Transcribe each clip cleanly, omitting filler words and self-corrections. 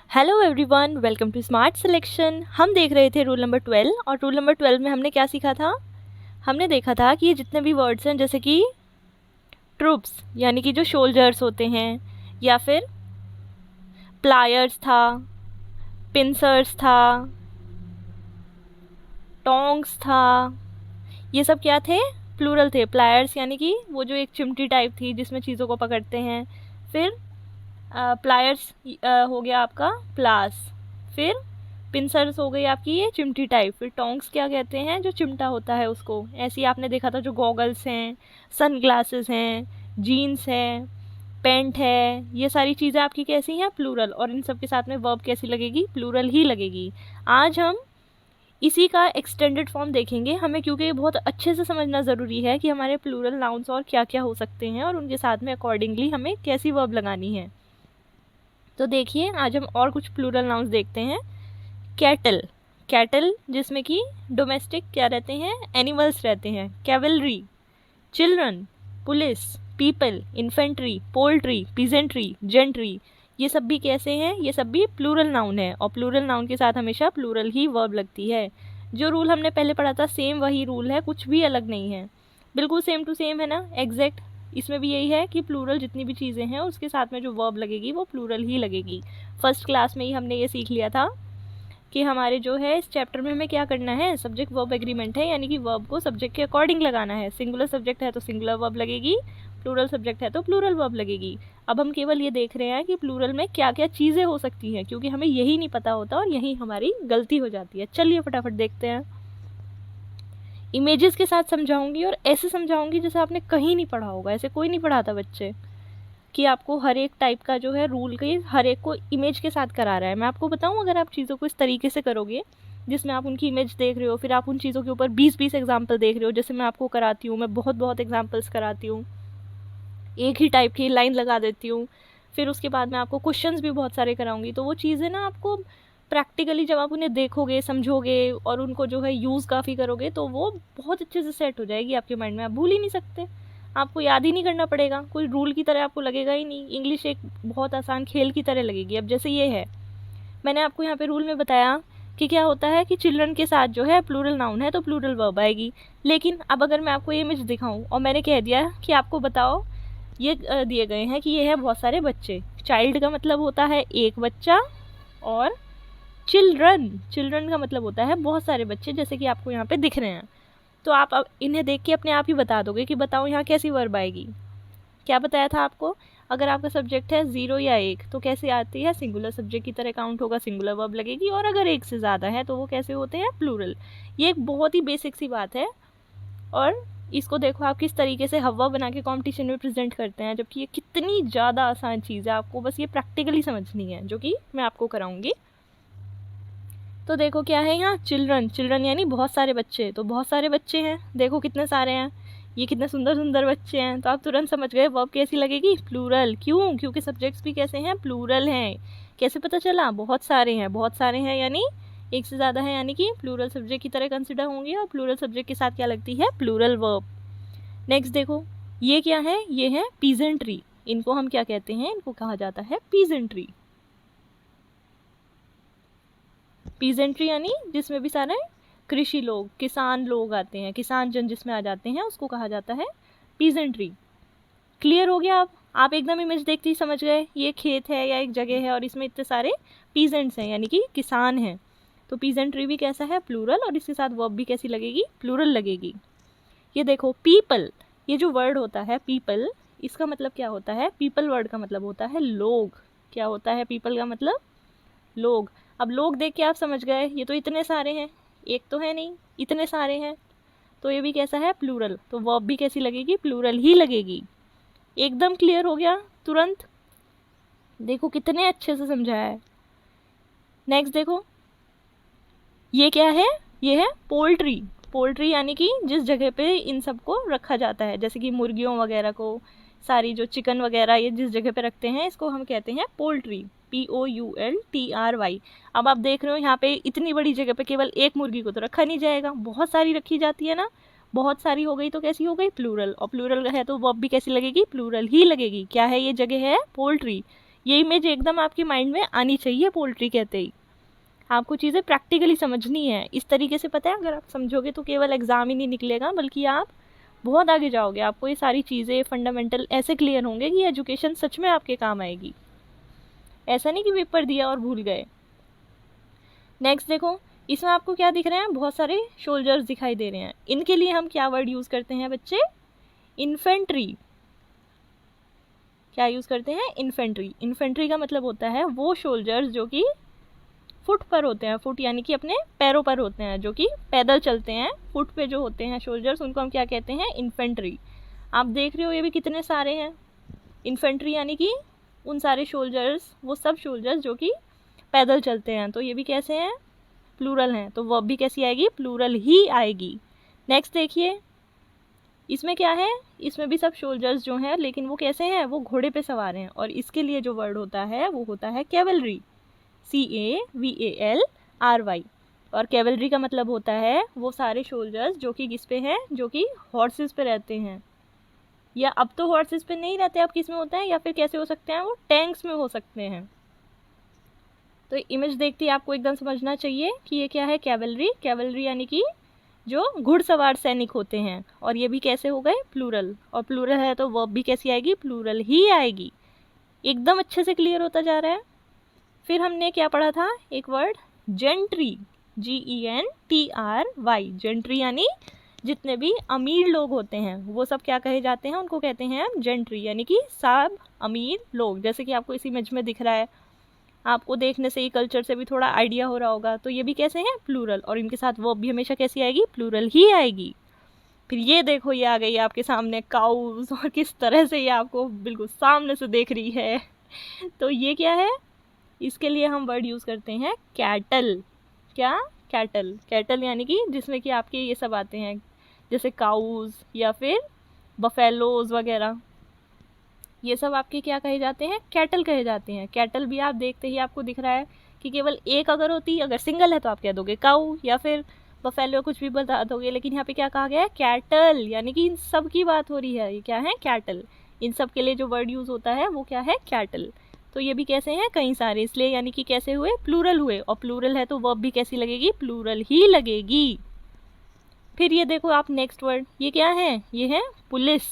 Hello everyone, welcome to Smart Selection. हम देख रहे थे रूल नंबर 12 और रूल नंबर 12 में हमने क्या सीखा था। हमने देखा था कि ये जितने भी वर्ड्स हैं जैसे कि ट्रूप्स यानी कि जो सोल्जर्स होते हैं, या फिर प्लायर्स था, पिंसर्स था, टोंग्स था, ये सब क्या थे, प्लूरल थे। प्लायर्स यानी कि वो जो एक चिमटी टाइप थी जिसमें चीज़ों को पकड़ते हैं। फिर प्लायर्स हो गया आपका प्लास। फिर पिंसर्स हो गई आपकी ये चिमटी टाइप। फिर टोंग्स क्या कहते हैं, जो चिमटा होता है उसको। ऐसे ही आपने देखा था जो गॉगल्स हैं, सन ग्लासेस हैं, जीन्स हैं, पेंट है, ये सारी चीज़ें आपकी कैसी हैं, प्लूरल। और इन सब के साथ में वर्ब कैसी लगेगी, प्लूरल ही लगेगी। आज हम इसी का एक्सटेंडेड फॉर्म देखेंगे हमें, क्योंकि ये बहुत अच्छे से समझना ज़रूरी है कि हमारे प्लूरल नाउन्स और क्या क्या हो सकते हैं और उनके साथ में अकॉर्डिंगली हमें कैसी वर्ब लगानी है। तो देखिए आज हम और कुछ प्लूरल नाउन्स देखते हैं। कैटल, कैटल जिसमें कि डोमेस्टिक क्या रहते हैं, एनिमल्स रहते हैं। Cavalry, children, police, people, infantry, poultry, peasantry, gentry, ये सब भी कैसे हैं, ये सब भी प्लूरल नाउन है। और प्लूरल नाउन के साथ हमेशा प्लूरल ही वर्ब लगती है। जो रूल हमने पहले पढ़ा था सेम वही रूल है, कुछ भी अलग नहीं है, बिल्कुल सेम टू सेम है ना, एग्जैक्ट। इसमें भी यही है कि प्लूरल जितनी भी चीज़ें हैं उसके साथ में जो वर्ब लगेगी वो प्लूरल ही लगेगी। फर्स्ट क्लास में ही हमने ये सीख लिया था कि हमारे जो है इस चैप्टर में हमें क्या करना है, सब्जेक्ट वर्ब एग्रीमेंट है, यानी कि वर्ब को सब्जेक्ट के अकॉर्डिंग लगाना है। सिंगुलर सब्जेक्ट है तो सिंगुलर वर्ब लगेगी, प्लूरल सब्जेक्ट है तो प्लूरल वर्ब लगेगी। अब हम केवल ये देख रहे हैं कि प्लूरल में क्या क्या चीज़ें हो सकती हैं, क्योंकि हमें यही नहीं पता होता और यही हमारी गलती हो जाती है। चलिए फटाफट देखते हैं। इमेजेस के साथ समझाऊंगी और ऐसे समझाऊंगी जैसे आपने कहीं नहीं पढ़ा होगा। ऐसे कोई नहीं पढ़ाता बच्चे कि आपको हर एक टाइप का जो है रूल के हर एक को इमेज के साथ करा रहा है। मैं आपको बताऊं, अगर आप चीज़ों को इस तरीके से करोगे जिसमें आप उनकी इमेज देख रहे हो, फिर आप उन चीज़ों के ऊपर 20-20 एग्जाम्पल देख रहे हो, जैसे मैं आपको कराती हूँ, मैं बहुत बहुत एग्जाम्पल्स कराती हूँ, एक ही टाइप की लाइन लगा देती हूँ, फिर उसके बाद मैं आपको क्वेश्चंस भी बहुत सारे कराऊंगी, तो वो चीज़ें ना आपको प्रैक्टिकली जब आप उन्हें देखोगे, समझोगे और उनको जो है यूज़ काफ़ी करोगे तो वो बहुत अच्छे से सेट हो जाएगी आपके माइंड में। आप भूल ही नहीं सकते, आपको याद ही नहीं करना पड़ेगा, कोई रूल की तरह आपको लगेगा ही नहीं। इंग्लिश एक बहुत आसान खेल की तरह लगेगी। अब जैसे ये है, मैंने आपको यहाँ पे रूल में बताया कि क्या होता है कि चिल्ड्रन के साथ जो है प्लूरल नाउन है तो प्लूरल वर्ब आएगी। लेकिन अब अगर मैं आपको ये इमेज दिखाऊं और मैंने कह दिया कि आपको बताओ, ये दिए गए हैं कि ये है बहुत सारे बच्चे। चाइल्ड का मतलब होता है एक बच्चा, और चिल्ड्रन, चिल्ड्रन का मतलब होता है बहुत सारे बच्चे, जैसे कि आपको यहाँ पे दिख रहे हैं। तो आप अब इन्हें देख के अपने आप ही बता दोगे कि बताओ यहाँ कैसी वर्ब आएगी। क्या बताया था आपको, अगर आपका सब्जेक्ट है 0 या 1 तो कैसे आती है, सिंगुलर सब्जेक्ट की तरह काउंट होगा, सिंगुलर वर्ब लगेगी। और अगर 1 से ज़्यादा है तो वो कैसे होते हैं, प्लूरल। ये एक बहुत ही बेसिक सी बात है। और इसको देखो आप किस तरीके से हवा बना के कॉम्पिटिशन में प्रेजेंट करते हैं, जबकि ये कितनी ज़्यादा आसान चीज़ है। आपको बस ये प्रैक्टिकली समझनी है, जो कि मैं आपको कराऊंगी। तो देखो क्या है यहाँ, चिल्ड्रन, चिल्ड्रन यानी बहुत सारे बच्चे। तो बहुत सारे बच्चे हैं, देखो कितने सारे हैं, ये कितने सुंदर सुंदर बच्चे हैं। तो आप तुरंत समझ गए वर्ब कैसी लगेगी, प्लूरल। क्यों, क्योंकि सब्जेक्ट्स भी कैसे हैं, प्लूरल हैं। कैसे पता चला, बहुत सारे हैं, बहुत सारे हैं यानी एक से ज़्यादा है, यानी कि प्लूरल सब्जेक्ट की तरह कंसिडर होंगे। और प्लूरल सब्जेक्ट के साथ क्या लगती है, प्लूरल वर्ब। नेक्स्ट देखो, ये क्या है, ये है पीजेंट्री। इनको हम क्या कहते हैं, इनको कहा जाता है पीजेंट्री। पीजेंट्री यानी जिसमें भी सारे कृषि लोग, किसान लोग आते हैं, किसान जन जिसमें आ जाते हैं, उसको कहा जाता है पीजेंट्री। क्लियर हो गया। आप एकदम इमेज देखते ही समझ गए ये खेत है या एक जगह है और इसमें इतने सारे पीजेंट्स हैं यानी कि किसान हैं। तो पीजेंट्री भी कैसा है, प्लूरल, और इसके साथ वर्ब भी कैसी लगेगी, प्लूरल लगेगी। ये देखो पीपल, ये जो वर्ड होता है पीपल, इसका मतलब क्या होता है, पीपल वर्ड का मतलब होता है लोग। क्या होता है पीपल का मतलब, लोग। अब लोग देख के आप समझ गए ये तो इतने सारे हैं, एक तो है नहीं, इतने सारे हैं। तो ये भी कैसा है, प्लूरल। तो वर्ब भी कैसी लगेगी, प्लूरल ही लगेगी। एकदम क्लियर हो गया तुरंत। देखो कितने अच्छे से समझाया है। नेक्स्ट देखो, ये क्या है, ये है पोल्ट्री। पोल्ट्री यानी कि जिस जगह पे इन सबको रखा जाता है, जैसे कि मुर्गियों वगैरह को, सारी जो चिकन वगैरह ये जिस जगह पे रखते हैं, इसको हम कहते हैं पोल्ट्री, POULTRY। अब आप देख रहे हो यहाँ पे इतनी बड़ी जगह पे केवल एक मुर्गी को तो रखा नहीं जाएगा, बहुत सारी रखी जाती है ना। बहुत सारी हो गई तो कैसी हो गई, प्लूरल। और प्लूरल है तो वर्ब भी कैसी लगेगी, प्लूरल ही लगेगी। क्या है, ये जगह है पोल्ट्री, ये इमेज एकदम आपकी माइंड में आनी चाहिए पोल्ट्री कहते ही। आपको चीज़ें प्रैक्टिकली समझनी है। इस तरीके से पता है अगर आप समझोगे तो केवल एग्ज़ाम ही नहीं निकलेगा, बल्कि आप बहुत आगे जाओगे। आपको ये सारी चीज़ें फंडामेंटल ऐसे क्लियर होंगे कि एजुकेशन सच में आपके काम आएगी। ऐसा नहीं कि पेपर दिया और भूल गए। नेक्स्ट देखो, इसमें आपको क्या दिख रहे हैं, बहुत सारे सोल्जर्स दिखाई दे रहे हैं। इनके लिए हम क्या वर्ड यूज़ करते हैं बच्चे, इन्फेंट्री। क्या यूज़ करते हैं, इन्फेंट्री। इन्फेंट्री का मतलब होता है वो सोल्जर्स जो कि फुट पर होते हैं, फुट यानी कि अपने पैरों पर होते हैं, जो कि पैदल चलते हैं, फुट पे जो होते हैं सोल्जर्स, उनको हम क्या कहते हैं, इन्फेंट्री। आप देख रहे हो ये भी कितने सारे हैं। इन्फेंट्री यानी कि उन सारे सोल्जर्स, वो सब सोल्जर्स जो कि पैदल चलते हैं। तो ये भी कैसे हैं, प्लूरल हैं, तो वर्ब भी कैसी आएगी, प्लूरल ही आएगी। नेक्स्ट देखिए, इसमें क्या है, इसमें भी सब सोल्जर्स जो हैं, लेकिन वो कैसे हैं, वो घोड़े पे सवार हैं। और इसके लिए जो वर्ड होता है वो होता है कैवलरी, CAVALRY। और कैवलरी का मतलब होता है वो सारे सोल्जर्स जो कि किस पे हैं, जो कि हॉर्सेस पे रहते हैं। या अब तो हॉर्सेस पे नहीं रहते, अब किस में होता है, या फिर कैसे हो सकते हैं, वो टैंक्स में हो सकते हैं। तो इमेज देखते ही आपको एकदम समझना चाहिए कि ये क्या है, कैवलरी। कैवलरी यानी कि जो घुड़सवार सैनिक होते हैं। और ये भी कैसे हो गए, प्लूरल। और प्लूरल है तो वर्ब भी कैसी आएगी, प्लूरल ही आएगी। एकदम अच्छे से क्लियर होता जा रहा है। फिर हमने क्या पढ़ा था, एक वर्ड जेंट्री, GENTRY। जेंट्री यानी जितने भी अमीर लोग होते हैं वो सब क्या कहे जाते हैं, उनको कहते हैं हम जेंट्री, यानी कि सब अमीर लोग। जैसे कि आपको इस इमेज में दिख रहा है, आपको देखने से ही कल्चर से भी थोड़ा आइडिया हो रहा होगा। तो ये भी कैसे हैं, प्लूरल। और इनके साथ वर्ब भी हमेशा कैसी आएगी, प्लूरल ही आएगी। फिर ये देखो, ये आ गई आपके सामने काउज, और किस तरह से ये आपको बिल्कुल सामने से देख रही है। तो ये क्या है, इसके लिए हम वर्ड यूज़ करते हैं कैटल। क्या, कैटल। कैटल यानी कि जिसमें कि आपके ये सब आते हैं, जैसे काउज या फिर बफेलोज वगैरह, ये सब आपके क्या कहे जाते हैं, कैटल कहे जाते हैं। कैटल भी आप देखते ही आपको दिख रहा है कि केवल एक अगर होती, अगर सिंगल है तो आप कह दोगे काऊ या फिर बफेलो, कुछ भी बता दोगे। लेकिन यहाँ पे क्या कहा गया है, कैटल, यानी कि इन सब की बात हो रही है। ये क्या है, कैटल। इन सब के लिए जो वर्ड यूज़ होता है वो क्या है, कैटल। तो ये भी कैसे हैं, कई सारे, इसलिए यानी कि कैसे हुए, प्लूरल हुए। और प्लूरल है तो वर्ब भी कैसी लगेगी, प्लूरल ही लगेगी। फिर ये देखो आप नेक्स्ट वर्ड, ये क्या है, ये है पुलिस।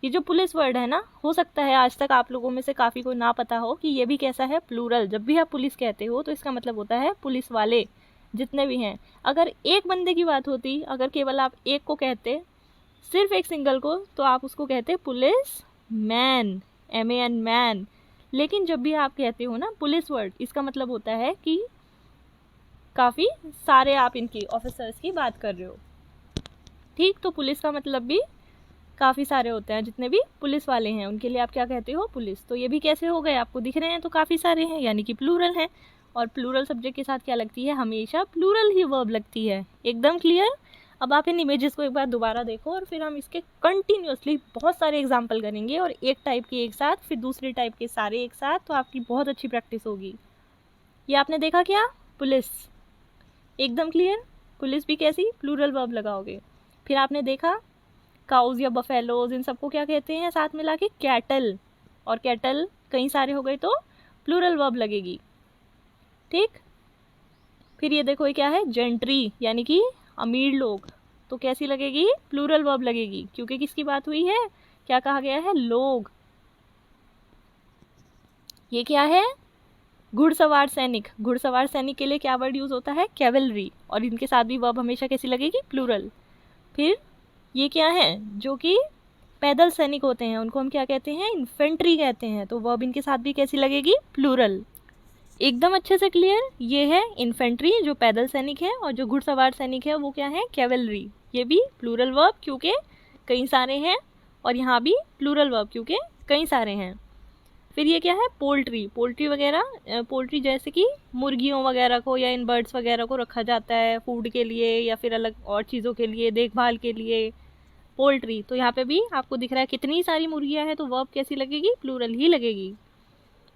ये जो पुलिस वर्ड है ना, हो सकता है आज तक आप लोगों में से काफ़ी को ना पता हो कि ये भी कैसा है, प्लूरल। जब भी आप पुलिस कहते हो तो इसका मतलब होता है पुलिस वाले जितने भी हैं। अगर एक बंदे की बात होती, अगर केवल आप एक को कहते, सिर्फ एक सिंगल को, तो आप उसको कहते पुलिस मैन, MAN, मैन। लेकिन जब भी आप कहते हो ना पुलिस वर्ड, इसका मतलब होता है कि काफ़ी सारे आप इनकी ऑफिसर्स की बात कर रहे हो। ठीक, तो पुलिस का मतलब भी काफ़ी सारे होते हैं, जितने भी पुलिस वाले हैं उनके लिए आप क्या कहते हो, पुलिस। तो ये भी कैसे हो गए, आपको दिख रहे हैं, तो काफ़ी सारे हैं, यानी कि प्लूरल हैं। और प्लूरल सब्जेक्ट के साथ क्या लगती है, हमेशा प्लूरल ही वर्ब लगती है। एकदम क्लियर। अब आप इन इमेजेस को एक बार दोबारा देखो, और फिर हम इसके कंटिन्यूसली बहुत सारे एग्जाम्पल करेंगे, और एक टाइप के एक साथ, फिर दूसरे टाइप के सारे एक साथ, तो आपकी बहुत अच्छी प्रैक्टिस होगी। ये आपने देखा क्या, पुलिस, एकदम क्लियर। पुलिस भी कैसी, प्लूरल वर्ब लगाओगे। फिर आपने देखा काउज या बफेलोज, इन सबको क्या कहते हैं साथ मिला के, कैटल। और कैटल कई सारे हो गए तो प्लूरल वर्ब लगेगी। ठीक, फिर ये देखो ये क्या है, जेंट्री, यानी कि अमीर लोग, तो कैसी लगेगी, प्लूरल वर्ब लगेगी, क्योंकि किसकी बात हुई है, क्या कहा गया है, लोग। ये क्या है, घुड़सवार सैनिक। घुड़सवार सैनिक के लिए क्या वर्ड यूज होता है, कैवलरी। और इनके साथ भी वर्ब हमेशा कैसी लगेगी, प्लूरल। फिर ये क्या है, जो कि पैदल सैनिक होते हैं, उनको हम क्या कहते हैं, इन्फेंट्री कहते हैं। तो वर्ब इनके साथ भी कैसी लगेगी, प्लूरल। एकदम अच्छे से क्लियर। ये है इन्फेंट्री जो पैदल सैनिक है, और जो घुड़सवार सैनिक है वो क्या है, कैवलरी। ये भी प्लूरल वर्ब क्योंकि कई सारे हैं, और यहाँ भी प्लूरल वर्ब क्योंकि कई सारे हैं। फिर ये क्या है, पोल्ट्री। पोल्ट्री वगैरह, पोल्ट्री जैसे कि मुर्गियों वगैरह को या इन बर्ड्स वगैरह को रखा जाता है फूड के लिए, या फिर अलग और चीज़ों के लिए, देखभाल के लिए, पोल्ट्री। तो यहाँ पे भी आपको दिख रहा है कितनी सारी मुर्गियाँ हैं, तो वर्ब कैसी लगेगी, प्लूरल ही लगेगी।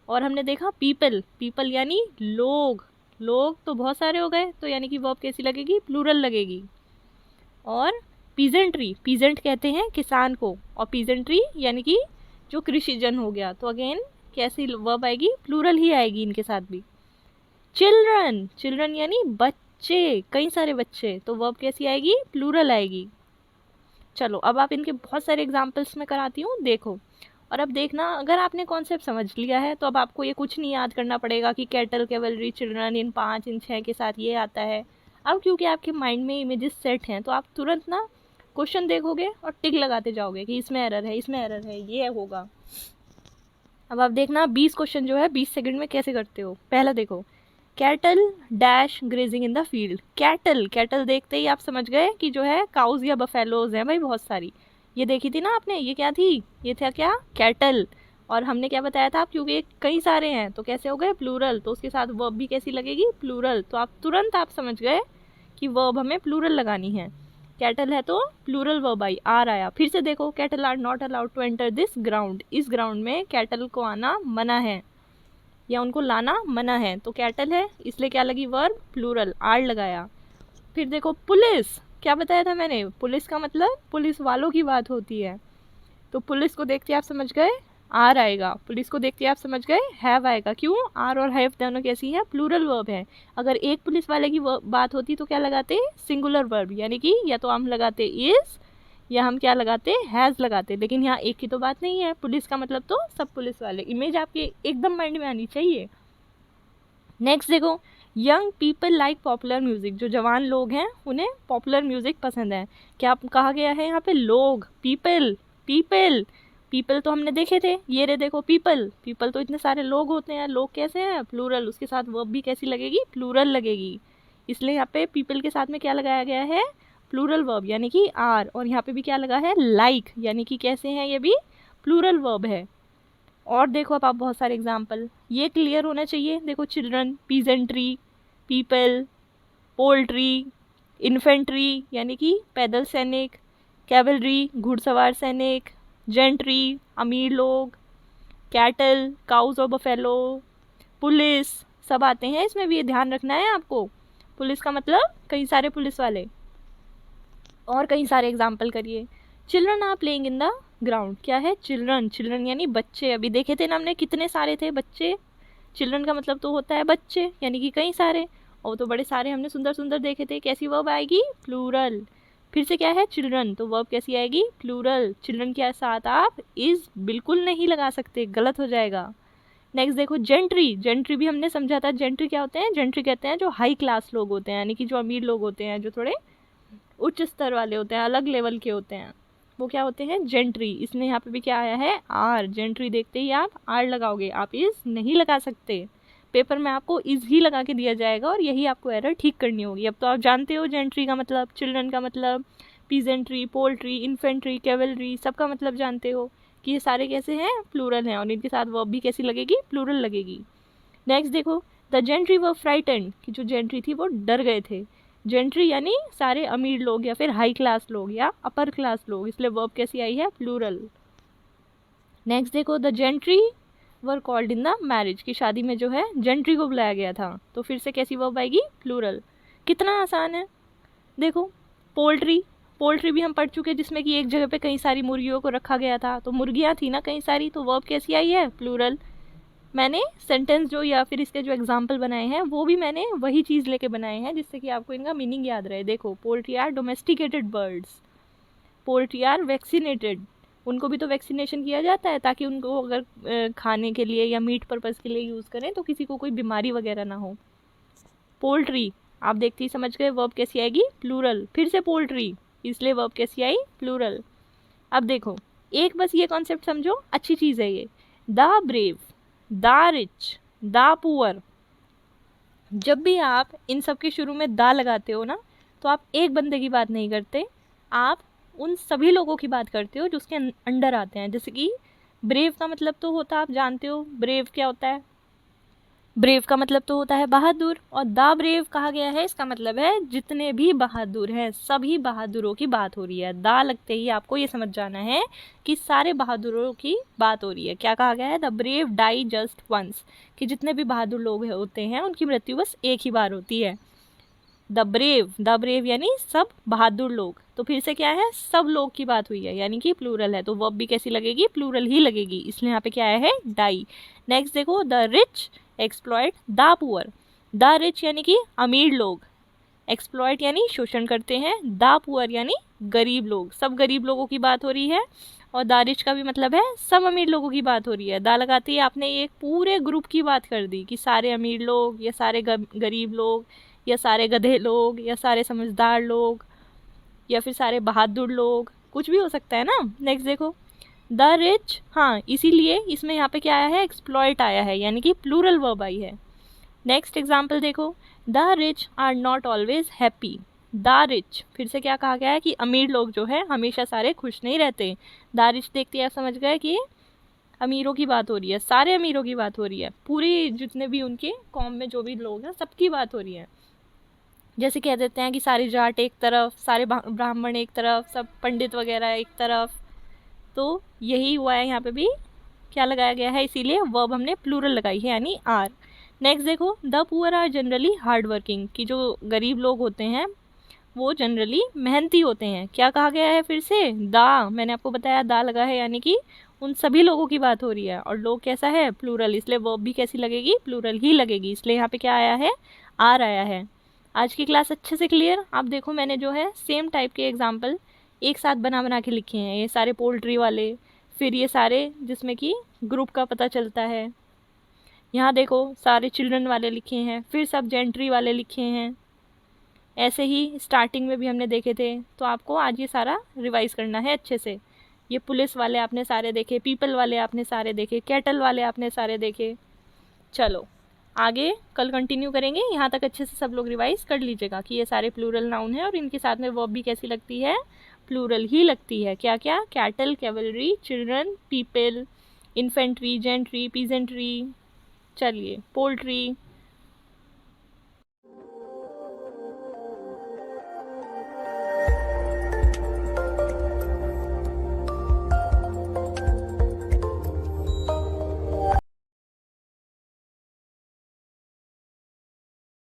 और हमने देखा पीपल। पीपल यानी लोग। लोग तो बहुत सारे हो गए, तो यानी कि वर्ब कैसी लगेगी, प्लूरल लगेगी। और पीजेंट्री, पीजेंट कहते हैं किसान को, और पीजेंट्री यानी कि जो कृषिजन हो गया, तो अगेन कैसी वर्ब आएगी, प्लूरल ही आएगी इनके साथ भी। चिल्ड्रन, चिल्ड्रन यानी बच्चे, कई सारे बच्चे, तो वर्ब कैसी आएगी, प्लूरल आएगी। चलो अब आप इनके बहुत सारे एग्जाम्पल्स में कराती हूँ, देखो। और अब देखना, अगर आपने कॉन्सेप्ट समझ लिया है तो अब आपको ये कुछ नहीं याद करना पड़ेगा कि कैटल, कैवलरी, चिल्ड्रन, इन 5 इन 6 के साथ ये आता है। अब क्योंकि आपके माइंड में इमेजेस सेट हैं, तो आप तुरंत ना क्वेश्चन देखोगे और टिक लगाते जाओगे कि इसमें एरर है, इसमें एरर है, ये होगा। अब आप देखना 20 क्वेश्चन जो है 20 सेकंड में कैसे करते हो। पहला देखो, cattle dash grazing in the field. Cattle, cattle देखते ही आप समझ गए कि जो है काउज या बफेलोज हैं भाई, बहुत सारी। ये देखी थी ना आपने, ये क्या थी, ये था क्या, कैटल। और हमने क्या बताया था, क्योंकि कई सारे हैं तो कैसे हो गए, प्लूरल, तो उसके साथ वर्ब भी कैसी लगेगी, प्लूरल। तो आप तुरंत आप समझ गए कि वर्ब हमें प्लूरल लगानी है। कैटल है तो प्लूरल वर्ब आई, आर आया। फिर से देखो, cattle are not allowed to enter this ground. इस ग्राउंड में कैटल को आना मना है या उनको लाना मना है, तो कैटल है इसलिए क्या लगी वर्ब, प्लूरल, आर लगाया। फिर देखो पुलिस, क्या बताया था मैंने, पुलिस का मतलब पुलिस वालों की बात होती है, तो पुलिस को देखते आप समझ गए आर आएगा, पुलिस को देखते आप समझ गए हैव आएगा। क्यों, आर और हैव दोनों कैसी है, प्लूरल वर्ब है। अगर एक पुलिस वाले की बात होती तो क्या लगाते, सिंगुलर वर्ब, यानी कि या तो हम लगाते इज या हम क्या लगाते, हैज़ लगाते। लेकिन यहाँ एक की तो बात नहीं है, पुलिस का मतलब तो सब पुलिस वाले। इमेज आपके एकदम माइंड में आनी चाहिए। नेक्स्ट देखो, young people like popular music. जो जवान लोग हैं उन्हें पॉपुलर म्यूजिक पसंद है। क्या कहा गया है यहाँ पे, लोग, पीपल, पीपल, पीपल तो हमने देखे थे, ये रे देखो पीपल, पीपल तो इतने सारे लोग होते हैं, लोग कैसे हैं, प्लूरल, उसके साथ वर्ब भी कैसी लगेगी, प्लूरल लगेगी। इसलिए यहाँ पे पीपल के साथ में क्या लगाया गया है, प्लूरल वर्ब यानी कि आर। और यहाँ पे भी क्या लगा है, लाइक, यानी कि कैसे हैं, ये भी प्लूरल वर्ब है। और देखो अब आप बहुत सारे एग्जाम्पल, ये क्लियर होना चाहिए। देखो, children, peasantry, people, poultry, infantry यानी कि पैदल सैनिक, कैवलरी, घुड़सवार सैनिक, जेंट्री, अमीर लोग, कैटल, काउज और बफेलो, पुलिस, सब आते हैं इसमें भी, ये ध्यान रखना है आपको। पुलिस का मतलब कई सारे पुलिस वाले। और कई सारे एग्जाम्पल करिए। Children are playing in the ground, क्या है, चिल्ड्रन, चिल्ड्रन यानी बच्चे। अभी देखे थे ना हमने कितने सारे थे बच्चे, चिल्ड्रन का मतलब तो होता है बच्चे, यानी कि कई सारे, और तो बड़े सारे हमने सुंदर सुंदर देखे थे। कैसी वर्ब आएगी, प्लूरल। फिर से क्या है, चिल्ड्रन, तो वर्ब कैसी आएगी, प्लूरल। चिल्ड्रन के साथ आप इज बिल्कुल नहीं लगा सकते, गलत हो जाएगा। नेक्स्ट देखो, जेंट्री, जेंट्री भी हमने समझा था। जेंट्री क्या होते हैं, जेंट्री कहते हैं जो हाई क्लास लोग होते हैं, यानी कि जो अमीर लोग होते हैं, जो थोड़े उच्च स्तर वाले होते हैं, अलग लेवल के होते हैं, वो क्या होते हैं, जेंट्री। इसलिए यहाँ पे भी क्या आया है, आर। जेंट्री देखते ही आप आर लगाओगे, आप इज नहीं लगा सकते। पेपर में आपको इज ही लगा के दिया जाएगा और यही आपको एरर ठीक करनी होगी। अब तो आप जानते हो जेंट्री का मतलब, चिल्ड्रन का मतलब, पीजेंट्री, पोल्ट्री, इन्फेंट्री, कैवलरी, सबका मतलब जानते हो कि ये सारे कैसे हैं, प्लूरल हैं, और इनके साथ वर्ब भी कैसी लगेगी, प्लूरल लगेगी। नेक्स्ट देखो, द जेंट्री वर फ्राइटेंड, कि जो जेंट्री थी वो डर गए थे। जेंट्री यानी सारे अमीर लोग या फिर हाई क्लास लोग या अपर क्लास लोग, इसलिए वर्ब कैसी आई है, प्लूरल। नेक्स्ट देखो, the gentry were called in the marriage, की शादी में जो है जेंट्री को बुलाया गया था, तो फिर से कैसी वर्ब आएगी, प्लूरल। कितना आसान है। देखो, पोल्ट्री, पोल्ट्री भी हम पढ़ चुके, जिसमें कि एक जगह पे कई सारी मुर्गियों को रखा गया था, तो मुर्गियाँ थी ना कई सारी, तो वर्ब कैसी आई है, प्लूरल। मैंने सेंटेंस जो या फिर इसके जो एग्जाम्पल बनाए हैं वो भी मैंने वही चीज़ लेके बनाए हैं, जिससे कि आपको इनका मीनिंग याद रहे। देखो, poultry are domesticated birds, poultry are vaccinated, उनको भी तो वैक्सीनेशन किया जाता है ताकि उनको अगर खाने के लिए या मीट पर्पज़ के लिए यूज़ करें तो किसी को कोई बीमारी वगैरह ना हो। पोल्ट्री आप देखते ही समझ गए वर्ब कैसी आएगी, प्लूरल। फिर से पोल्ट्री, इसलिए वर्ब कैसी आई, प्लूरल। अब देखो, एक बस ये कॉन्सेप्ट समझो, अच्छी चीज़ है ये, the brave, the rich, the poor. जब भी आप इन सब के शुरू में दा लगाते हो ना, तो आप एक बंदे की बात नहीं करते, आप उन सभी लोगों की बात करते हो जो उसके अंडर आते हैं। जैसे कि ब्रेव का मतलब तो होता है, आप जानते हो ब्रेव क्या होता है, ब्रेव का मतलब तो होता है बहादुर, और द ब्रेव कहा गया है, इसका मतलब है जितने भी बहादुर हैं, सभी बहादुरों की बात हो रही है। दा लगते ही आपको ये समझ जाना है कि सारे बहादुरों की बात हो रही है। क्या कहा गया है, the brave die just once, कि जितने भी बहादुर लोग होते हैं उनकी मृत्यु बस एक ही बार होती है। द ब्रेव यानी सब बहादुर लोग, तो फिर से क्या है, सब लोग की बात हुई है यानी कि प्लूरल है, तो वर्ब भी कैसी लगेगी, प्लूरल ही लगेगी, इसलिए यहाँ पे क्या आया है, डाई। नेक्स्ट देखो, the rich exploit the poor. The rich यानी कि अमीर लोग, एक्सप्लॉइट यानी शोषण करते हैं, द पुअर यानी गरीब लोग, सब गरीब लोगों की बात हो रही है, और द रिच का भी मतलब है सब अमीर लोगों की बात हो रही है। दा लगाते ही आपने एक पूरे ग्रुप की बात कर दी कि सारे अमीर लोग या सारे गरीब लोग या सारे गधे लोग या सारे समझदार लोग या फिर सारे बहादुर लोग, कुछ भी हो सकता है ना। नेक्स्ट देखो, द रिच, हाँ इसीलिए इसमें यहाँ पे क्या आया है, एक्सप्लॉइट आया है यानी कि प्लूरल वर्ब आई है। नेक्स्ट एग्जाम्पल देखो, the rich are not always happy. The rich, फिर से क्या कहा गया है कि अमीर लोग जो है हमेशा सारे खुश नहीं रहते। द रिच देखते ही आप समझ गए कि अमीरों की बात हो रही है, सारे अमीरों की बात हो रही है, पूरी जितने भी उनके कौम में जो भी लोग हैं सबकी बात हो रही है। जैसे कह देते हैं कि सारे जाट एक तरफ, सारे ब्राह्मण एक तरफ, सब पंडित वगैरह एक तरफ, तो यही हुआ है यहाँ पे भी, क्या लगाया गया है, इसीलिए वर्ब हमने प्लूरल लगाई है यानी आर। नेक्स्ट देखो, the poor are generally hard working, कि जो गरीब लोग होते हैं वो जनरली मेहनती होते हैं। क्या कहा गया है फिर से, दा, मैंने आपको बताया दा लगा है यानी कि उन सभी लोगों की बात हो रही है, और लोग कैसा है, प्लूरल, इसलिए वर्ब भी कैसी लगेगी, प्लूरल ही लगेगी, इसलिए यहाँ पे क्या आया है, आर आया है। आज की क्लास अच्छे से क्लियर। आप देखो मैंने जो है सेम टाइप के एग्जाम्पल एक साथ बना के लिखे हैं, ये सारे पोल्ट्री वाले, फिर ये सारे जिसमें कि ग्रुप का पता चलता है, यहाँ देखो सारे चिल्ड्रन वाले लिखे हैं, फिर सब जेंट्री वाले लिखे हैं, ऐसे ही स्टार्टिंग में भी हमने देखे थे। तो आपको आज ये सारा रिवाइज करना है अच्छे से। ये पुलिस वाले आपने सारे देखे, पीपल वाले आपने सारे देखे, कैटल वाले आपने सारे देखे। चलो आगे कल कंटिन्यू करेंगे, यहाँ तक अच्छे से सब लोग रिवाइज कर लीजिएगा कि ये सारे प्लूरल नाउन है और इनके साथ में वर्ब भी कैसी लगती है, प्लूरल ही लगती है। क्या क्या, cattle, cavalry, children, people, infantry, gentry, peasantry, चलिए पोल्ट्री,